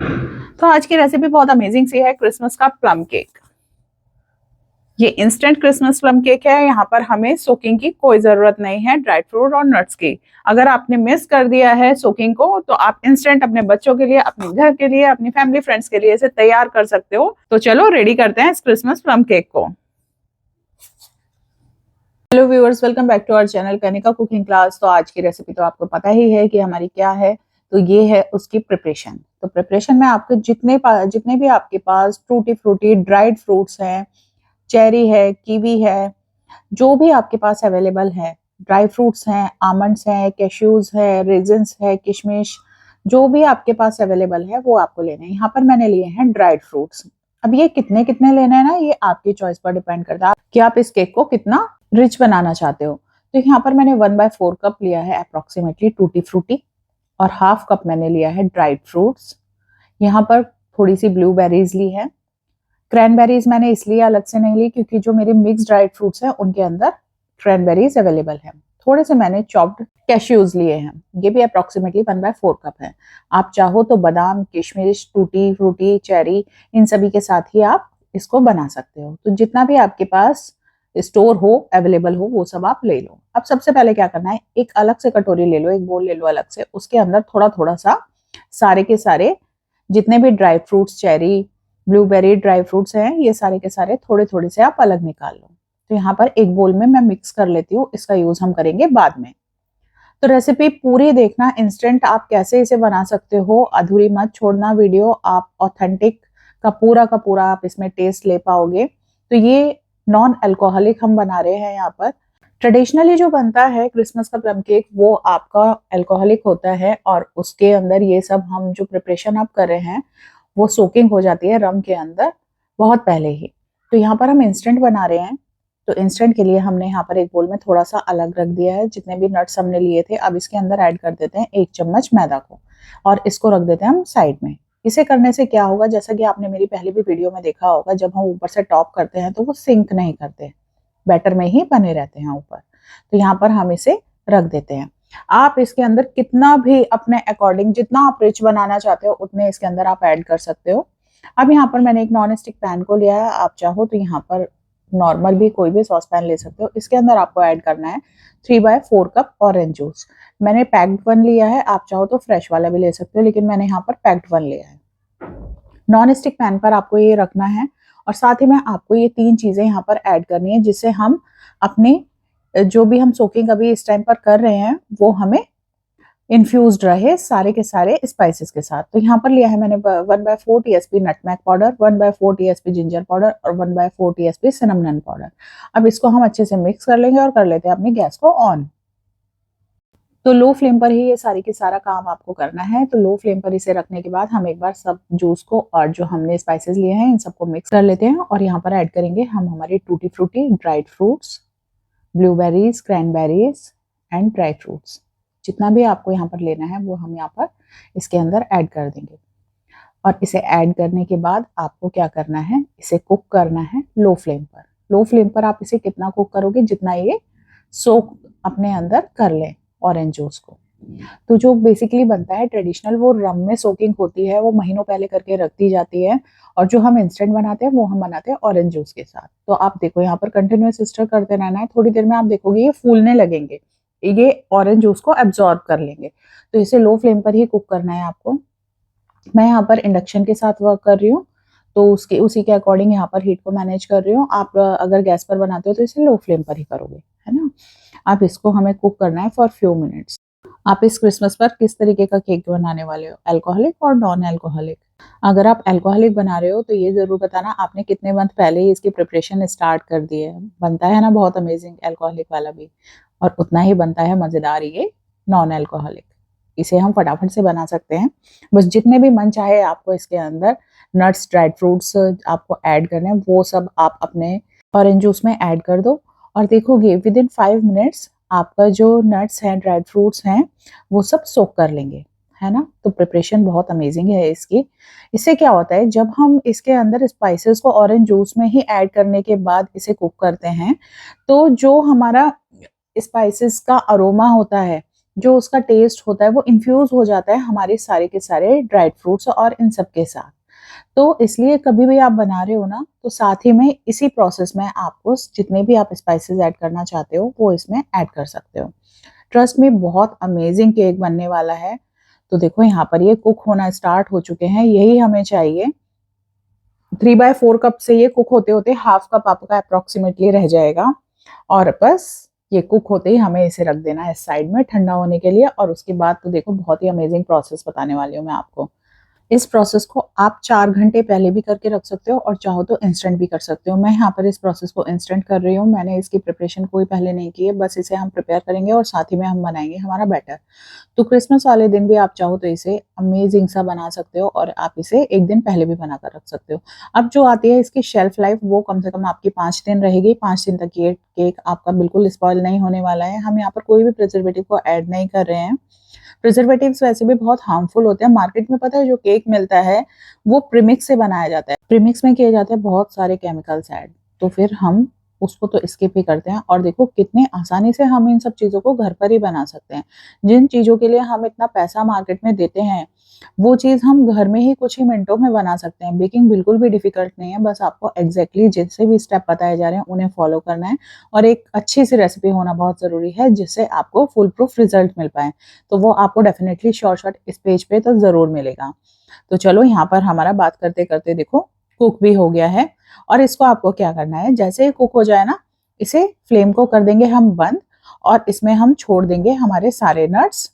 तो आज की रेसिपी बहुत अमेजिंग सी है, क्रिसमस का प्लम केक। ये इंस्टेंट क्रिसमस प्लम केक है। यहाँ पर हमें सोकिंग की कोई जरूरत नहीं है, ड्राई फ्रूट और नट्स की। अगर आपने मिस कर दिया है सोकिंग को, तो आप इंस्टेंट अपने बच्चों के लिए, अपने घर के लिए, अपनी फैमिली फ्रेंड्स के लिए इसे तैयार कर सकते हो। तो चलो रेडी करते हैं इस क्रिसमस प्लम केक को। Hello viewers, welcome back to our channel Kanika cooking class. तो आज की रेसिपी तो आपको पता ही है कि हमारी क्या है। तो ये है उसकी प्रिपरेशन। तो प्रिपरेशन में आपके जितने भी आपके पास टूटी फ्रूटी ड्राइड फ्रूट्स हैं, चेरी है, कीवी है, जो भी आपके पास अवेलेबल है, ड्राई फ्रूट्स हैं, आमंड्स हैं, कैश्यूज है, रेजिन्स है, किशमिश, जो भी आपके पास अवेलेबल है वो आपको लेना है। यहाँ पर मैंने लिए हैं ड्राइड फ्रूट्स। अब ये कितने कितने लेना है ना, ये आपकी चॉइस पर डिपेंड करता है कि आप इस केक को कितना रिच बनाना चाहते हो। तो यहाँ पर मैंने 1/4 कप लिया है अप्रोक्सीमेटली टूटी फ्रूटी, और हाफ कप मैंने लिया है ड्राइड फ्रूट्स। यहाँ पर थोड़ी सी ब्लूबेरीज ली है। क्रैनबेरीज मैंने इसलिए अलग से नहीं ली क्योंकि जो मेरे मिक्स ड्राइड फ्रूट्स हैं उनके अंदर क्रैनबेरीज अवेलेबल है। थोड़े से मैंने चॉप्ड कैश्यूज लिए हैं, ये भी अप्रोक्सीमेटली 1/4 कप है। आप चाहो तो बादाम, किशमिश, टूटी फ्रूटी, चेरी, इन सभी के साथ ही आप इसको बना सकते हो। तो जितना भी आपके पास स्टोर हो, अवेलेबल हो, वो सब आप ले लो। अब सबसे पहले क्या करना है, एक अलग से कटोरी ले लो, एक बोल ले लो अलग से। उसके अंदर थोड़ा थोड़ा सा सारे के सारे जितने भी dry fruits, cherry, blueberry dry fruits हैं, ये सारे के सारे थोड़े थोड़े से आप अलग निकाल लो। तो यहाँ पर एक बोल में मैं मिक्स कर लेती हूँ, इसका यूज हम करेंगे बाद में। तो रेसिपी पूरी देखना, इंस्टेंट आप कैसे इसे बना सकते हो, अधूरी मत छोड़ना वीडियो। आप ऑथेंटिक का पूरा आप इसमें टेस्ट ले पाओगे। तो ये नॉन अल्कोहलिक हम बना रहे हैं। यहाँ पर ट्रेडिशनली जो बनता है क्रिसमस का प्लम केक, वो आपका अल्कोहलिक होता है, और उसके अंदर ये सब हम जो प्रिपरेशन आप कर रहे हैं वो सोकिंग हो जाती है रम के अंदर बहुत पहले ही। तो यहाँ पर हम इंस्टेंट बना रहे हैं। तो इंस्टेंट के लिए हमने यहाँ पर एक बोल में थोड़ा सा अलग रख दिया है जितने भी नट्स हमने लिए थे। अब इसके अंदर ऐड कर देते हैं 1 चम्मच मैदा को, और इसको रख देते हैं हम साइड में। इसे करने से क्या होगा, जैसा कि आपने मेरी पहले भी वीडियो में देखा होगा, जब हम ऊपर से टॉप करते हैं तो वो सिंक नहीं करते, बैटर में ही बने रहते हैं ऊपर। तो यहाँ पर हम इसे रख देते हैं। आप इसके अंदर कितना भी अपने अकॉर्डिंग, जितना आप रिच बनाना चाहते हो उतने इसके अंदर आप ऐड कर सकते हो। अब यहाँ पर मैंने एक नॉन स्टिक पैन को लिया है। आप चाहो तो यहाँ पर नॉर्मल भी कोई भी सॉस पैन ले सकते हो। इसके अंदर आपको ऐड करना है 3/4 कप ऑरेंज जूस। मैंने पैक्ड वन लिया है, आप चाहो तो फ्रेश वाला भी ले सकते हो, लेकिन मैंने यहाँ पर पैक्ड वन लिया है। नॉन स्टिक पैन पर आपको ये रखना है, और साथ ही में आपको ये 3 चीजें यहाँ पर ऐड करनी है, जिससे हम अपने जो भी हम सोकिंग अभी इस टाइम पर कर रहे हैं वो हमें इन्फ्यूज्ड रहे सारे के सारे स्पाइसेस के साथ। तो यहाँ पर लिया है मैंने 1/4 TSP nutmeg powder, 1/4 TSP ginger powder, और 1/4 टीएसपी सिनेमन पाउडर। अब इसको हम अच्छे से मिक्स कर लेंगे और कर लेते हैं अपनी गैस को ऑन। तो लो फ्लेम पर ही ये सारी की सारा काम आपको करना है। तो लो फ्लेम पर इसे रखने के बाद हम एक बार सब जूस को और जो हमने स्पाइसेस लिए हैं इन सबको मिक्स कर लेते हैं, और यहाँ पर ऐड करेंगे हम हमारी tutti frutti dried fruits, blueberries, cranberries and dry fruits. जितना भी आपको यहाँ पर लेना है वो हम यहाँ पर इसके अंदर ऐड कर देंगे। और इसे ऐड करने के बाद आपको क्या करना है, इसे कुक करना है लो फ्लेम पर। लो फ्लेम पर आप इसे कितना कुक करोगे, जितना ये सोक अपने अंदर कर ले ऑरेंज जूस को। तो जो बेसिकली बनता है ट्रेडिशनल, वो रम में सोकिंग होती है, वो महीनों पहले करके रख दी जाती है। और जो हम इंस्टेंट बनाते हैं वो हम बनाते हैं ऑरेंज जूस के साथ। तो आप देखो यहाँ पर कंटिन्यूअस स्टर करते रहना है। थोड़ी देर में आप देखोगे ये फूलने लगेंगे, ये ऑरेंज जूस को एब्जॉर्ब कर लेंगे। तो इसे लो फ्लेम पर ही कुक करना है आपको। मैं यहाँ पर इंडक्शन के साथ वर्क कर रही हूँ, तो उसके उसी के अकॉर्डिंग यहाँ पर हीट को मैनेज कर रही हूँ। आप अगर गैस पर बनाते हो तो इसे लो फ्लेम पर ही करोगे, है ना। आप इसको हमें कुक करना है फॉर फ्यू मिनट्स। आप इस क्रिसमस पर किस तरीके का केक बनाने वाले हो, अल्कोहलिक और नॉन अल्कोहलिक? अगर आप अल्कोहलिक बना रहे हो तो ये जरूर बताना आपने कितने मंथ पहले ही इसकी प्रिपरेशन स्टार्ट कर दी है। बनता है ना बहुत अमेजिंग अल्कोहलिक वाला भी, और उतना ही बनता है मजेदार ये नॉन अल्कोहलिक। इसे हम फटाफट से बना सकते हैं। बस जितने भी मन चाहे आपको इसके अंदर नट्स, ड्राइड फ्रूट्स आपको ऐड करने हैं, वो सब आप अपने ऑरेंज जूस में ऐड कर दो, और देखोगे विद इन 5 मिनट्स आपका जो नट्स हैं, ड्राइड फ्रूट्स हैं, वो सब सोक कर लेंगे, है ना। तो प्रिपरेशन बहुत अमेजिंग है इसकी। इससे क्या होता है, जब हम इसके अंदर स्पाइसेस को ऑरेंज जूस में ही ऐड करने के बाद इसे कुक करते हैं, तो जो हमारा स्पाइसेस का अरोमा होता है जो उसका टेस्ट होता है वो इन्फ्यूज हो जाता है हमारे सारे के सारे ड्राइड फ्रूट्स और इन सब के साथ। तो इसलिए कभी भी आप बना रहे हो ना, तो साथ ही में इसी प्रोसेस में आपको जितने भी आप स्पाइसेस ऐड करना चाहते हो वो इसमें ऐड कर सकते हो। ट्रस्ट में बहुत अमेजिंग केक बनने वाला है। तो देखो यहाँ पर ये कुक होना स्टार्ट हो चुके हैं, यही हमें चाहिए। 3/4 कप से ये कुक होते होते हाफ कप आपका अप्रोक्सीमेटली रह जाएगा, और बस ये कुक होते ही हमें इसे रख देना है साइड में ठंडा होने के लिए। और उसके बाद तो देखो बहुत ही अमेजिंग प्रोसेस बताने वाली हूँ मैं आपको। इस प्रोसेस को आप 4 घंटे पहले भी करके रख सकते हो और चाहो तो इंस्टेंट भी कर सकते हो। मैं यहाँ पर इस प्रोसेस को इंस्टेंट कर रही हूँ, मैंने इसकी प्रिपरेशन कोई पहले नहीं की है, बस इसे हम प्रिपेयर करेंगे और साथ ही में हम बनाएंगे हमारा बैटर। तो क्रिसमस वाले दिन भी आप चाहो तो इसे अमेजिंग सा बना सकते हो और आप इसे एक दिन पहले भी बना कर रख सकते हो। अब जो आती है इसकी शेल्फ लाइफ, वो कम से कम आपकी 5 दिन रहेगी। 5 दिन तक ये केक आपका बिल्कुल स्पॉइल नहीं होने वाला है। हम यहाँ पर कोई भी प्रिजर्वेटिव को ऐड नहीं कर रहे हैं। प्रिजर्वेटिव्स वैसे भी बहुत हार्मफुल होते हैं। मार्केट में पता है जो केक मिलता है वो प्रीमिक्स से बनाया जाता है, प्रीमिक्स में किए जाते हैं बहुत सारे केमिकल्स ऐड। तो फिर हम उसको तो स्किप ही करते हैं। और देखो कितने आसानी से हम इन सब चीजों को घर पर ही बना सकते हैं। जिन चीजों के लिए हम इतना पैसा मार्केट में देते हैं वो चीज हम घर में ही कुछ ही मिनटों में बना सकते हैं। बेकिंग बिल्कुल भी डिफिकल्ट नहीं है, बस आपको एग्जैक्टली जैसे भी स्टेप बताए जा रहे हैं उन्हें फॉलो करना है। और एक अच्छी सी रेसिपी होना बहुत जरूरी है जिससे आपको फुल प्रूफ रिजल्ट मिल पाए। तो वो आपको डेफिनेटली शॉर्ट इस पेज पे तो जरूर मिलेगा। तो चलो यहाँ पर हमारा बात करते करते देखो कुक भी हो गया है। और इसको आपको क्या करना है, जैसे ही कुक हो जाए ना, इसे फ्लेम को कर देंगे हम बंद और इसमें हम छोड़ देंगे हमारे सारे नट्स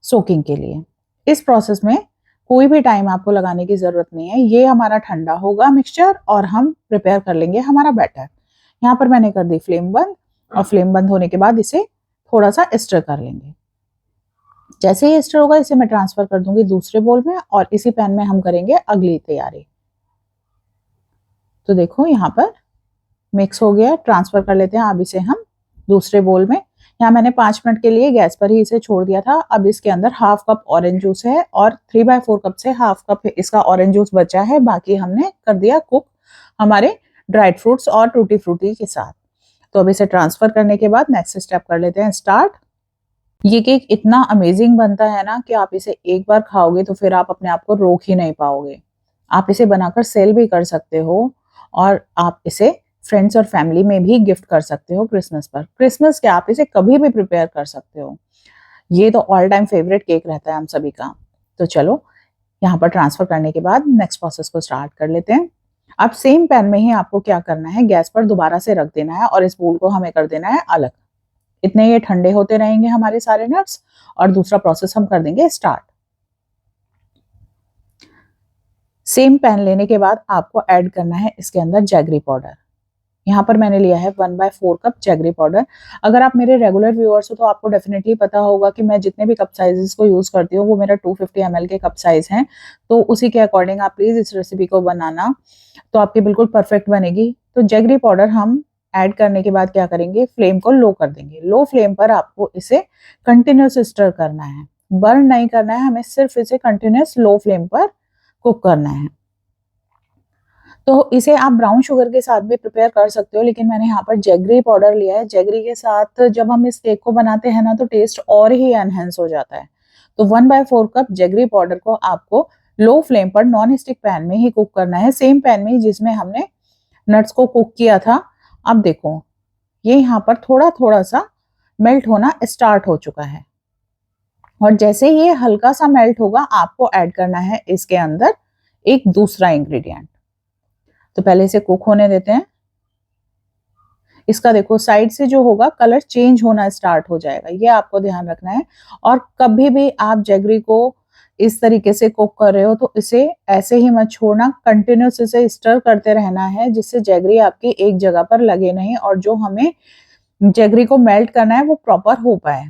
सोकिंग के लिए। इस प्रोसेस में कोई भी टाइम आपको लगाने की जरूरत नहीं है। ये हमारा ठंडा होगा मिक्सचर और हम प्रिपेयर कर लेंगे हमारा बैटर। यहाँ पर मैंने कर दी फ्लेम बंद, और फ्लेम बंद होने के बाद इसे थोड़ा सा स्टर कर लेंगे। जैसे ही स्टर होगा इसे मैं ट्रांसफर कर दूंगी दूसरे बोल में और इसी पैन में हम करेंगे अगली तैयारी। तो देखो यहाँ पर मिक्स हो गया, ट्रांसफर कर लेते हैं अब इसे हम दूसरे बोल में। यहाँ मैंने 5 मिनट के लिए गैस पर ही इसे छोड़ दिया था। अब इसके अंदर हाफ कप ऑरेंज जूस है और 3/4 कप से हाफ कप इसका ऑरेंज जूस बचा है। बाकी हमने कर दिया कुक हमारे ड्राइड फ्रूट्स और टूटी फ्रूटी के साथ। तो अब इसे ट्रांसफर करने के बाद नेक्स्ट स्टेप कर लेते हैं स्टार्ट। ये केक इतना अमेजिंग बनता है ना कि आप इसे एक बार खाओगे तो फिर आप अपने आप को रोक ही नहीं पाओगे। आप इसे बनाकर सेल भी कर सकते हो और आप इसे फ्रेंड्स और फैमिली में भी गिफ्ट कर सकते हो क्रिसमस पर। क्रिसमस क्या, आप इसे कभी भी प्रिपेयर कर सकते हो। ये तो ऑल टाइम फेवरेट केक रहता है हम सभी का। तो चलो यहाँ पर ट्रांसफर करने के बाद नेक्स्ट प्रोसेस को स्टार्ट कर लेते हैं। अब सेम पैन में ही आपको क्या करना है, गैस पर दोबारा से रख देना है और इस बोल को हमें कर देना है अलग। इतने ये ठंडे होते रहेंगे हमारे सारे नट्स और दूसरा प्रोसेस हम कर देंगे स्टार्ट। सेम पैन लेने के बाद आपको ऐड करना है इसके अंदर जैगरी पाउडर। यहाँ पर मैंने लिया है 1/4 कप जैगरी पाउडर। अगर आप मेरे रेगुलर व्यूअर्स हो तो आपको डेफिनेटली पता होगा कि मैं जितने भी कप साइजेस को यूज करती हूँ वो मेरा 250 ml के कप साइज हैं। तो उसी के अकॉर्डिंग आप प्लीज इस रेसिपी को बनाना, तो आपकी बिल्कुल परफेक्ट बनेगी। तो जैगरी पाउडर हम ऐड करने के बाद क्या करेंगे, फ्लेम को लो कर देंगे। लो फ्लेम पर आपको इसे कंटिन्यूस स्टर करना है, बर्न नहीं करना है, हमें सिर्फ इसे कंटिन्यूस लो फ्लेम पर कुक करना है। तो इसे आप ब्राउन शुगर के साथ भी प्रिपेयर कर सकते हो, लेकिन मैंने यहाँ पर जैगरी पाउडर लिया है। जैगरी के साथ जब हम इस केक को बनाते हैं ना तो टेस्ट और ही एनहेंस हो जाता है। तो 1/4 कप जैगरी पाउडर को आपको लो फ्लेम पर नॉन स्टिक पैन में ही कुक करना है, सेम पैन में जिसमें हमने नट्स को कुक किया था। अब देखो ये यहाँ पर थोड़ा थोड़ा सा मेल्ट होना स्टार्ट हो चुका है और जैसे ये हल्का सा मेल्ट होगा आपको ऐड करना है इसके अंदर एक दूसरा इंग्रेडिएंट। तो पहले इसे कुक होने देते हैं। इसका देखो साइड से जो होगा कलर चेंज होना स्टार्ट हो जाएगा, ये आपको ध्यान रखना है। और कभी भी आप जैगरी को इस तरीके से कुक कर रहे हो तो इसे ऐसे ही मत छोड़ना, कंटिन्यूस इसे स्टर करते रहना है जिससे जैगरी आपकी एक जगह पर लगे नहीं और जो हमें जैगरी को मेल्ट करना है वो प्रॉपर हो पाए,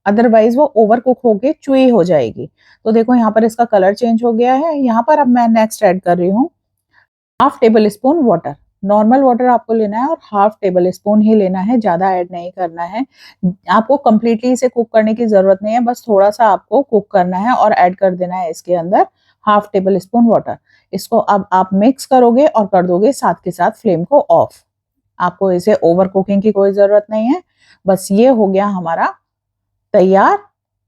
अदरवाइज वो ओवर कुक होके चुई हो जाएगी। तो देखो यहाँ पर इसका कलर चेंज हो गया है। यहाँ पर अब मैं नेक्स्ट ऐड कर रही हूँ half table spoon water. Normal water आपको लेना है और हाफ टेबल स्पून ही लेना है, ज्यादा ऐड नहीं करना है। आपको कंप्लीटली इसे कुक करने की जरूरत नहीं है, बस थोड़ा सा आपको कुक करना है और ऐड कर देना है इसके अंदर हाफ टेबल स्पून वाटर। इसको अब आप मिक्स करोगे और कर दोगे साथ के साथ फ्लेम को ऑफ। आपको इसे ओवर कुकिंग की कोई जरूरत नहीं है, बस ये हो गया हमारा तैयार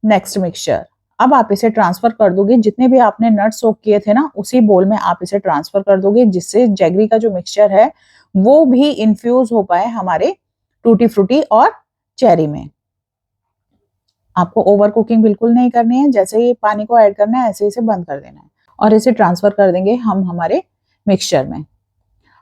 नेक्स्ट मिक्सचर। अब आप इसे ट्रांसफर कर दोगे, जितने भी आपने नट सोक किए थे ना उसी बोल में आप इसे ट्रांसफर कर दोगे, जिससे जैगरी का जो मिक्सचर है वो भी इन्फ्यूज हो पाए हमारे टूटी फ्रूटी और चेरी में। आपको ओवर कुकिंग बिल्कुल नहीं करनी है, जैसे ही पानी को ऐड करना है ऐसे इसे बंद कर देना है और इसे ट्रांसफर कर देंगे हम हमारे मिक्सचर में।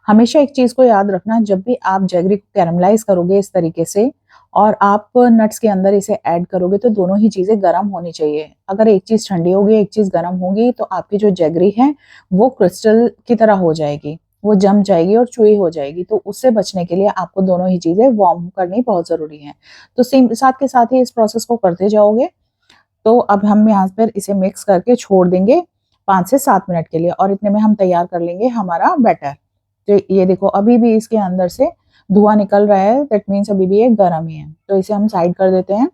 हमेशा एक चीज को याद रखना, जब भी आप जैगरी को कैरमलाइज करोगे इस तरीके से और आप नट्स के अंदर इसे ऐड करोगे तो दोनों ही चीजें गर्म होनी चाहिए। अगर एक चीज ठंडी होगी एक चीज गर्म होगी तो आपकी जो जैगरी है वो क्रिस्टल की तरह हो जाएगी, वो जम जाएगी और चुई हो जाएगी। तो उससे बचने के लिए आपको दोनों ही चीजें वार्म करनी बहुत जरूरी है। तो साथ के साथ ही इस प्रोसेस को करते जाओगे। तो अब हम यहाँ पर इसे मिक्स करके छोड़ देंगे 5 से 7 मिनट के लिए और इतने में हम तैयार कर लेंगे हमारा बैटर। तो ये देखो अभी भी इसके अंदर से धुआं निकल रहा है, दैट मीन्स अभी भी ये गर्म ही है। तो इसे हम साइड कर देते हैं।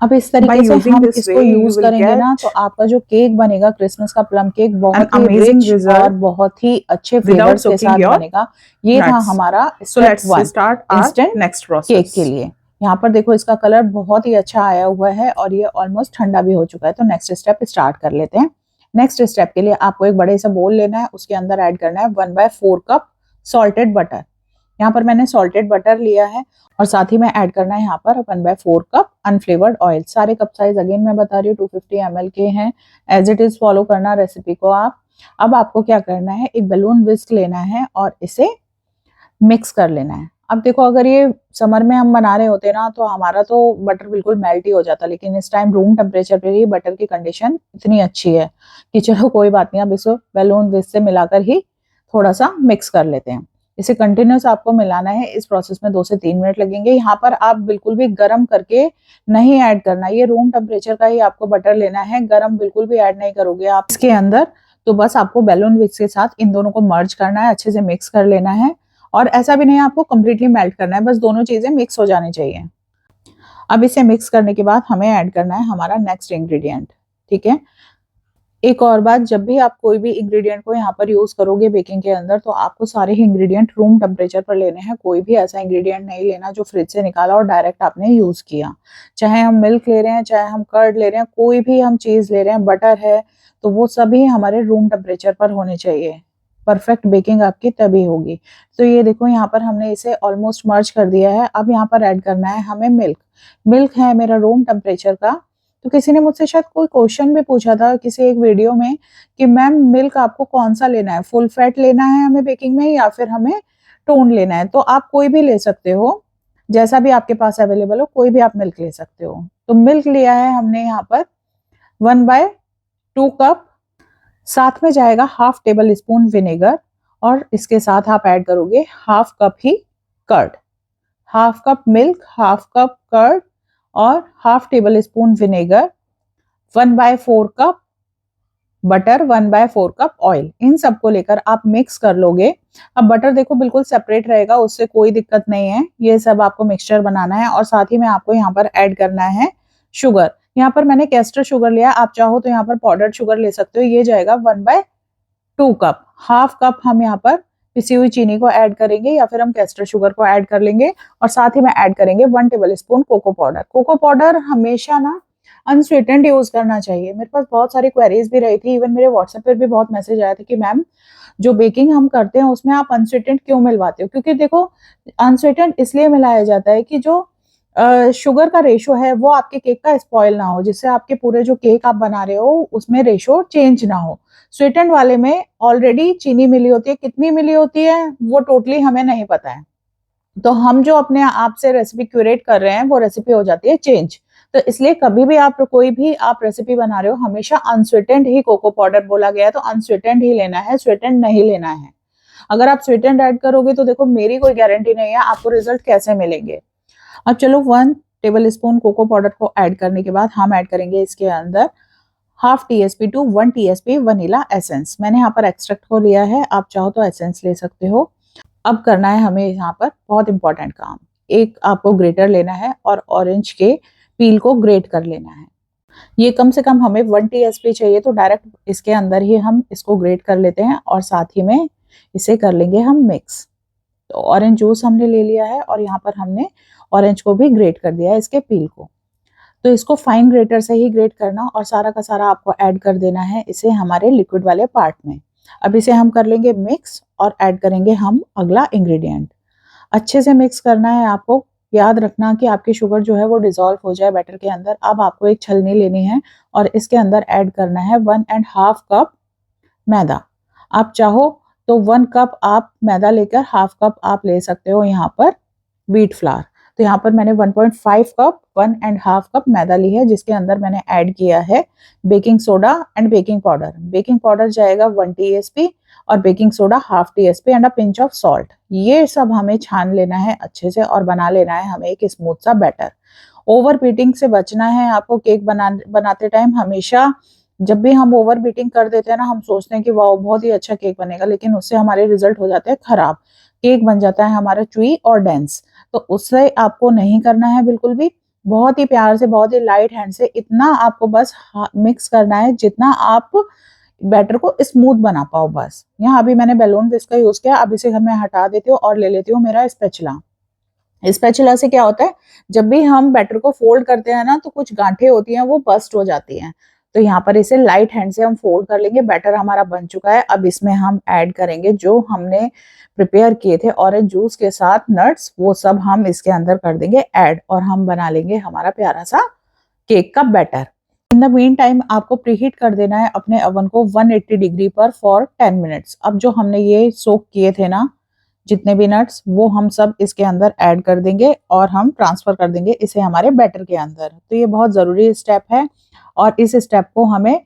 अब इस तरीके से हम इसको यूज करेंगे ना तो आपका जो केक बनेगा क्रिसमस का प्लम केक बहुत ही रिच और बहुत ही अच्छे फ्लेवर्स के साथ बनेगा। ये था हमारा स्टेप 1 इंस्टेंट केक के लिए। यहाँ पर देखो इसका कलर बहुत ही अच्छा आया हुआ है और ये ऑलमोस्ट ठंडा भी हो चुका है। तो नेक्स्ट स्टेप स्टार्ट कर लेते हैं। नेक्स्ट स्टेप के लिए आपको एक बड़े सा बोल लेना है, उसके अंदर ऐड करना है 1/4 कप सॉल्टेड बटर। यहाँ पर मैंने सॉल्टेड बटर लिया है और साथ ही में ऐड करना है यहाँ पर 1/4 कप अनफ्लेवर्ड ऑयल। सारे कप साइज अगेन मैं बता रही हूँ 250 ml के हैं। एज इट इज फॉलो करना रेसिपी को आप। अब आपको क्या करना है, एक बैलून विस्क लेना है और इसे मिक्स कर लेना है। अब देखो अगर ये समर में हम बना रहे होते ना तो हमारा तो बटर बिल्कुल मेल्ट ही हो जाता, लेकिन इस टाइम रूम टेम्परेचर पे ही बटर की कंडीशन इतनी अच्छी है कि चलो कोई बात नहीं, अब इसको बैलून विस्क से मिलाकर ही थोड़ा सा मिक्स कर लेते हैं। इसे कंटिन्यूस आपको मिलाना है। इस प्रोसेस में 2 से 3 मिनट लगेंगे। यहाँ पर आप बिल्कुल भी गर्म करके नहीं ऐड करना, ये रूम टेम्परेचर का ही आपको बटर लेना है, गर्म बिल्कुल भी ऐड नहीं करोगे आप इसके अंदर। तो बस आपको बैलून विस्क के साथ इन दोनों को मर्ज करना है, अच्छे से मिक्स कर लेना है और ऐसा भी नहीं आपको कंप्लीटली मेल्ट करना है, बस दोनों चीजें मिक्स हो जानी चाहिए। अब इसे मिक्स करने के बाद हमें ऐड करना है हमारा नेक्स्ट इंग्रेडिएंट। ठीक है, एक और बात, जब भी आप कोई भी इंग्रेडिएंट को यहाँ पर यूज करोगे बेकिंग के अंदर तो आपको सारे ही इंग्रेडिएंट रूम टेम्परेचर पर लेने हैं। कोई भी ऐसा इंग्रेडिएंट नहीं लेना जो फ्रिज से निकाला और डायरेक्ट आपने यूज किया। चाहे हम मिल्क ले रहे हैं, चाहे हम कर्ड ले रहे हैं, कोई भी हम चीज ले रहे हैं, बटर है, तो वो सभी हमारे रूम टेम्परेचर पर होने चाहिए। परफेक्ट बेकिंग आपकी तभी होगी। तो ये देखो यहाँ पर हमने इसे ऑलमोस्ट मर्ज कर दिया है। अब यहाँ पर ऐड करना है हमें मिल्क। मिल्क है मेरा रूम टेम्परेचर का। तो किसी ने मुझसे शायद कोई क्वेश्चन भी पूछा था किसी एक वीडियो में कि मैम मिल्क आपको कौन सा लेना है, फुल फैट लेना है हमें बेकिंग में या फिर हमें टोन लेना है। तो आप कोई भी ले सकते हो, जैसा भी आपके पास अवेलेबल हो कोई भी आप मिल्क ले सकते हो। तो मिल्क लिया है हमने यहाँ पर 1/2 कप। साथ में जाएगा हाफ टेबल स्पून विनेगर और इसके साथ आप ऐड करोगे हाफ कप ही curd. Half cup milk, half cup curd और half tablespoon vinegar, 1/4 cup butter, 1/4 cup oil, इन सबको लेकर आप मिक्स कर लोगे। अब बटर देखो बिल्कुल सेपरेट रहेगा, उससे कोई दिक्कत नहीं है। ये सब आपको मिक्सचर बनाना है और साथ ही में आपको यहाँ पर ऐड करना है शुगर। यहाँ पर मैंने कैस्टर शुगर लिया, आप चाहो तो यहाँ पर पाउडर्ड शुगर ले सकते हो। ये जाएगा 1/2 कप। हाफ कप हम यहाँ पर पिसी हुई चीनी को ऐड करेंगे या फिर हम कैस्टर शुगर को ऐड कर लेंगे और साथ ही में ऐड करेंगे 1 tablespoon cocoa powder. Cocoa powder हमेशा ना अनस्वीटेंड यूज करना चाहिए। मेरे पास बहुत सारी क्वेरीज भी रही थी, इवन मेरे व्हाट्सएप पर भी बहुत मैसेज आया था कि मैम जो बेकिंग हम करते हैं उसमें आप अनस्वीटेंड क्यों मिलवाते हो। क्योंकि देखो अनस्वीटेंड इसलिए मिलाया जाता है कि जो शुगर का रेशो है वो आपके केक का स्पॉइल ना हो, जिससे आपके पूरे जो केक आप बना रहे हो उसमें रेशो चेंज ना हो। स्वीटेंड वाले में ऑलरेडी चीनी मिली होती है, कितनी मिली होती है वो टोटली हमें नहीं पता है। तो हम जो अपने आप से रेसिपी क्यूरेट कर रहे हैं वो रेसिपी हो जाती है चेंज। तो इसलिए कभी भी आप कोई भी आप रेसिपी बना रहे हो हमेशा अनस्वीटेंड ही कोको पाउडर बोला गया है, तो अनस्वीटेंड ही लेना है, स्वीटेंड नहीं लेना है। अगर आप स्वीटेंड ऐड करोगे तो देखो मेरी कोई गारंटी नहीं है आपको रिजल्ट कैसे मिलेंगे। अब चलो 1 टेबल स्पून कोको पाउडर को ऐड करने के बाद हम ऐड करेंगे इसके अंदर half TSP to 1 TSP vanilla essence. मैंने यहाँ पर एक्सट्रैक्ट को लिया है, आप चाहो तो एसेंस ले सकते हो। अब करना है हमें यहाँ पर बहुत इंपॉर्टेंट काम, एक आपको ग्रेटर लेना है और ऑरेंज के पील को ग्रेट कर लेना है। ये कम से कम हमें 1 टीएसपी चाहिए, तो डायरेक्ट इसके अंदर ही हम इसको ग्रेट कर लेते हैं और साथ ही में इसे कर लेंगे हम मिक्स। तो ऑरेंज जूस हमने ले लिया है और यहाँ पर हमने ऑरेंज को भी ग्रेट कर दिया है, इसके पील को। तो इसको फाइन ग्रेटर से ही ग्रेट करना और सारा का सारा आपको ऐड कर देना है इसे हमारे लिक्विड वाले पार्ट में। अब इसे हम कर लेंगे मिक्स और ऐड करेंगे हम अगला इंग्रेडिएंट। अच्छे से मिक्स करना है आपको। याद रखना कि आपकी शुगर जो है वो डिसॉल्व हो जाए बैटर के अंदर। अब आपको एक छलनी लेनी है और इसके अंदर ऐड करना है 1.5 कप मैदा। आप चाहो तो 1 कप आप मैदा लेकर हाफ कप आप ले सकते हो यहाँ पर व्हीट फ्लावर। तो यहाँ पर मैंने 1.5 कप 1.5 कप मैदा ली है, जिसके अंदर मैंने ऐड किया है baking soda and baking powder. Baking powder जाएगा 1 टीएसपी और baking soda half TSP and a pinch of salt. ये सब हमें छान लेना है अच्छे से और बना लेना है हमें एक स्मूथ सा बैटर। ओवर बीटिंग से बचना है आपको। केक बनाते टाइम हमेशा जब भी हम ओवर बीटिंग कर देते हैं ना, हम सोचते हैं कि वाह बहुत ही अच्छा केक बनेगा, लेकिन उससे हमारे रिजल्ट हो जाते हैं खराब। केक बन जाता है हमारा चुई और डेंस। तो उससे आपको नहीं करना है बिल्कुल भी। बहुत ही प्यार से, बहुत ही लाइट हैंड से इतना आपको बस मिक्स करना है जितना आप बैटर को स्मूथ बना पाओ बस। यहाँ अभी मैंने बैलून विस्क का यूज किया। अब इसे मैं हटा देती हूँ और ले लेती हूँ मेरा स्पैचुला। स्पैचुला से क्या होता है, जब भी हम बैटर को फोल्ड करते हैं ना तो कुछ गांठें होती हैं वो बस्ट हो जाती हैं। तो यहाँ पर इसे लाइट हैंड से हम फोल्ड कर लेंगे। बैटर हमारा बन चुका है। अब इसमें हम ऐड करेंगे जो हमने प्रिपेयर किए थे ऑरेंज जूस के साथ नट्स, वो सब हम इसके अंदर कर देंगे ऐड और हम बना लेंगे हमारा प्यारा सा केक का batter. In the meantime आपको प्रीहीट कर देना है अपने ओवन को 180 डिग्री पर फॉर 10 मिनट्स। अब जो हमने ये सोक किए थे ना जितने भी नट्स, वो हम सब इसके अंदर ऐड कर देंगे और हम ट्रांसफर कर देंगे इसे हमारे बैटर के अंदर। तो ये बहुत जरूरी स्टेप है और इस स्टेप को हमें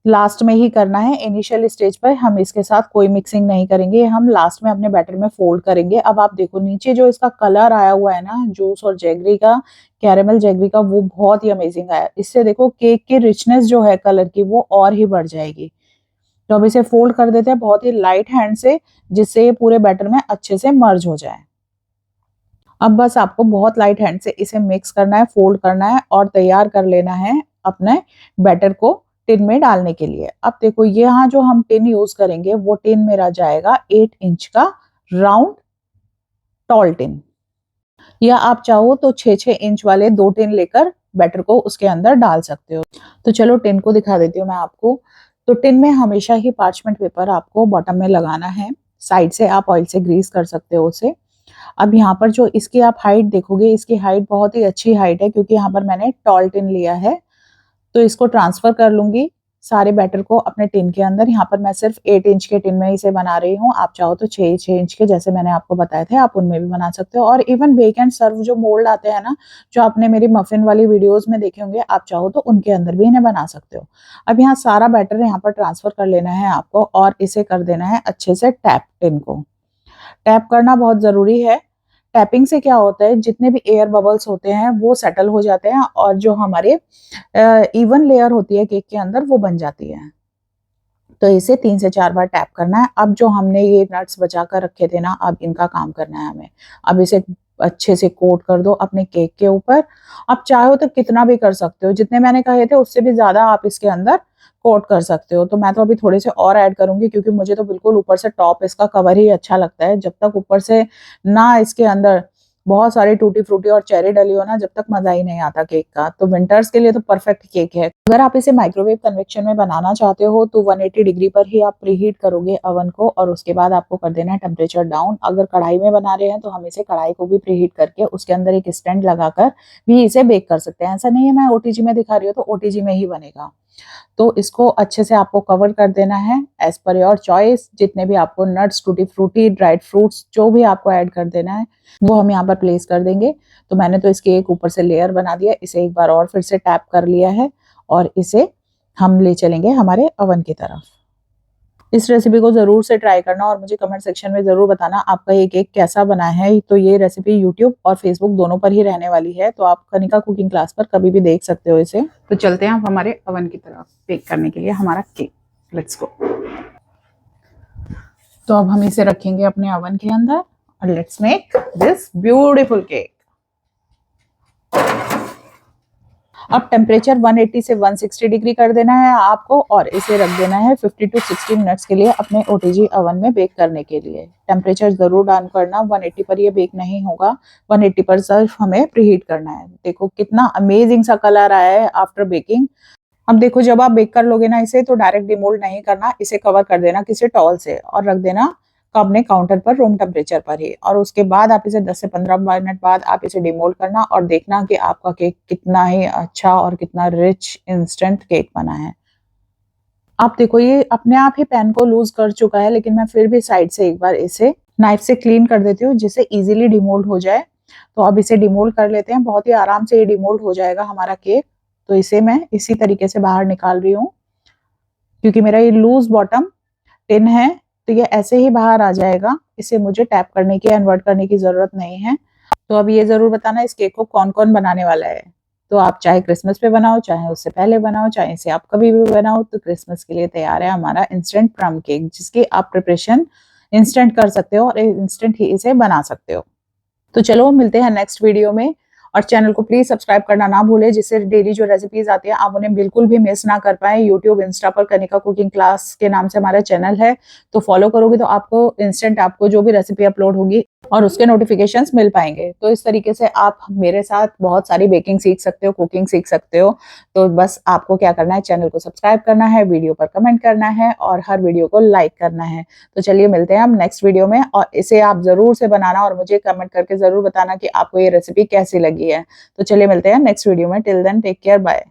लास्ट में ही करना है। इनिशियल स्टेज पर हम इसके साथ कोई मिक्सिंग नहीं करेंगे, हम लास्ट में अपने बैटर में फोल्ड करेंगे। अब आप देखो नीचे जो इसका कलर आया हुआ है ना जूस और जैगरी का, कैरेमल जैगरी का, वो बहुत ही अमेजिंग आया। इससे देखो केक की रिचनेस जो है कलर की वो और ही बढ़ जाएगी। तो अब इसे फोल्ड कर देते हैं बहुत ही लाइट हैंड से, जिससे ये पूरे बैटर में अच्छे से मर्ज हो जाए। अब बस आपको बहुत लाइट हैंड से इसे मिक्स करना है, फोल्ड करना है और तैयार कर लेना है अपने बैटर को टिन में डालने के लिए। अब देखो यहाँ जो हम टिन यूज करेंगे वो टिन मेरा जाएगा 8 इंच का राउंड टॉल टिन, या आप चाहो तो 6-6 इंच वाले 2 टिन लेकर बैटर को उसके अंदर डाल सकते हो। तो चलो टिन को दिखा देती हूँ मैं आपको। तो टिन में हमेशा ही पार्चमेंट पेपर आपको बॉटम में लगाना है। साइड से आप ऑयल से ग्रीस कर सकते हो उसे। अब यहाँ पर जो इसकी आप हाइट देखोगे, इसकी हाइट बहुत ही अच्छी हाइट है क्योंकि यहाँ पर मैंने टॉल टिन लिया है। तो इसको ट्रांसफर कर लूंगी सारे बैटर को अपने टिन के अंदर। यहाँ पर मैं सिर्फ 8 इंच के टिन में इसे बना रही हूँ। आप चाहो तो 6 इंच के जैसे मैंने आपको बताए थे आप उनमें भी बना सकते हो। और इवन बेक एंड सर्व जो मोल्ड आते हैं ना, जो आपने मेरी मफिन वाली वीडियोस में देखे होंगे, आप चाहो तो उनके अंदर भी इन्हें बना सकते हो। अब यहाँ सारा बैटर यहाँ पर ट्रांसफर कर लेना है आपको और इसे कर देना है अच्छे से टैप। टिन को टैप करना बहुत जरूरी है। टैपिंग से क्या होता है, जितने भी एयर बबल्स होते हैं वो सेटल हो जाते हैं और जो हमारे इवन लेयर होती है केक के अंदर वो बन जाती है। तो इसे 3 से 4 बार टैप करना है। अब जो हमने ये नट्स बचा कर रखे थे ना, अब इनका काम करना है हमें। अब इसे अच्छे से कोट कर दो अपने केक के ऊपर। आप चाहो तो कितना भी कर सकते हो, जितने मैंने कहे थे उससे भी ज्यादा आप इसके अंदर कोट कर सकते हो। तो मैं तो अभी थोड़े से और ऐड करूंगी क्योंकि मुझे तो बिल्कुल ऊपर से टॉप इसका कवर ही अच्छा लगता है। जब तक ऊपर से ना इसके अंदर बहुत सारी टूटी फ्रूटी और चेरी डली हो ना, जब तक मजा ही नहीं आता केक का। तो विंटर्स के लिए तो परफेक्ट केक है। अगर आप इसे माइक्रोवेव कन्वेक्शन में बनाना चाहते हो तो 180 डिग्री पर ही आप प्रीहीट करोगे अवन को और उसके बाद आपको कर देना है टेम्परेचर डाउन। अगर कढ़ाई में बना रहे हैं तो हम इसे कढ़ाई को भी प्रीहीट करके उसके अंदर एक स्टैंड लगाकर भी इसे बेक कर सकते हैं। ऐसा नहीं है मैं ओटीजी में दिखा रही हूँ तो ओटीजी में ही बनेगा। तो इसको अच्छे से आपको कवर कर देना है एज पर योर चॉइस। जितने भी आपको nuts, tutti frutti, dried fruits जो भी आपको ऐड कर देना है वो हम यहाँ पर प्लेस कर देंगे। तो मैंने तो इसके एक ऊपर से लेयर बना दिया। इसे एक बार और फिर से टैप कर लिया है और इसे हम ले चलेंगे हमारे ओवन की तरफ। इस रेसिपी को जरूर से ट्राई करना और मुझे कमेंट सेक्शन में जरूर बताना आपका ये केक कैसा बना है। तो ये रेसिपी यूट्यूब और फेसबुक दोनों पर ही रहने वाली है, तो आप कनिका कुकिंग क्लास पर कभी भी देख सकते हो इसे। तो चलते हैं आप हमारे ओवन की तरफ बेक करने के लिए हमारा केक। Let's go. तो अब हम इसे रखेंगे अपने ओवन के अंदर और let's make this beautiful cake. अब टेम्परेचर 180 से 160 डिग्री कर देना है आपको और इसे रख देना है 50 टू 60 मिनट्स के लिए अपने ओटीजी ओवन में बेक करने के लिए। टेम्परेचर जरूर डाउन करना, 180 पर ये बेक नहीं होगा, 180 पर सिर्फ हमें प्रीहीट करना है। देखो कितना अमेजिंग सा कलर आया है आफ्टर बेकिंग। अब देखो जब आप बेक कर लोगे ना इसे तो डायरेक्ट डिमोल्ड नहीं करना, इसे कवर कर देना किसी टॉवल से और रख देना अपने काउंटर पर रूम टेम्परेचर पर ही। और उसके बाद आप इसे 10 से 15 मिनट बाद आप इसे डिमोल्ड करना और देखना कि आपका केक कितना ही अच्छा और कितना रिच इंस्टेंट केक बना है। आप देखो ये अपने आप ही पैन को लूज कर चुका है, लेकिन मैं फिर भी साइड से एक बार इसे नाइफ से क्लीन कर देती हूँ जिससे इजीली डिमोल्ड हो जाए। तो अब इसे डिमोल्ड कर लेते हैं, बहुत ही आराम से ये डिमोल्ड हो जाएगा हमारा केक। तो इसे मैं इसी तरीके से बाहर निकाल रही हूँ, क्योंकि मेरा ये लूज बॉटम टिन है तो ये ऐसे ही बाहर आ जाएगा, इसे मुझे टैप करने की इन्वर्ट करने की जरूरत नहीं है। तो अब ये जरूर बताना इस केक को कौन कौन बनाने वाला है। तो आप चाहे क्रिसमस पे बनाओ, चाहे उससे पहले बनाओ, चाहे इसे आप कभी भी बनाओ, तो क्रिसमस के लिए तैयार है हमारा इंस्टेंट प्लम केक, जिसकी आप प्रिपरेशन इंस्टेंट कर सकते हो और इंस्टेंट ही इसे बना सकते हो। तो चलो मिलते हैं नेक्स्ट वीडियो में, और चैनल को प्लीज सब्सक्राइब करना ना भूले, जिससे डेली जो रेसिपीज आती है आप उन्हें बिल्कुल भी मिस ना कर पाए। यूट्यूब इंस्टा पर कनिका कुकिंग क्लास के नाम से हमारा चैनल है, तो फॉलो करोगे तो आपको इंस्टेंट आपको जो भी रेसिपी अपलोड होगी और उसके नोटिफिकेशंस मिल पाएंगे। तो इस तरीके से आप मेरे साथ बहुत सारी बेकिंग सीख सकते हो, कुकिंग सीख सकते हो। तो बस आपको क्या करना है, चैनल को सब्सक्राइब करना है, वीडियो पर कमेंट करना है और हर वीडियो को लाइक करना है। तो चलिए मिलते हैं हम नेक्स्ट वीडियो में, और इसे आप जरूर से बनाना और मुझे कमेंट करके जरूर बताना कि आपको ये रेसिपी कैसी लगी है। तो चलिए मिलते हैं नेक्स्ट वीडियो में। Till then take care, bye.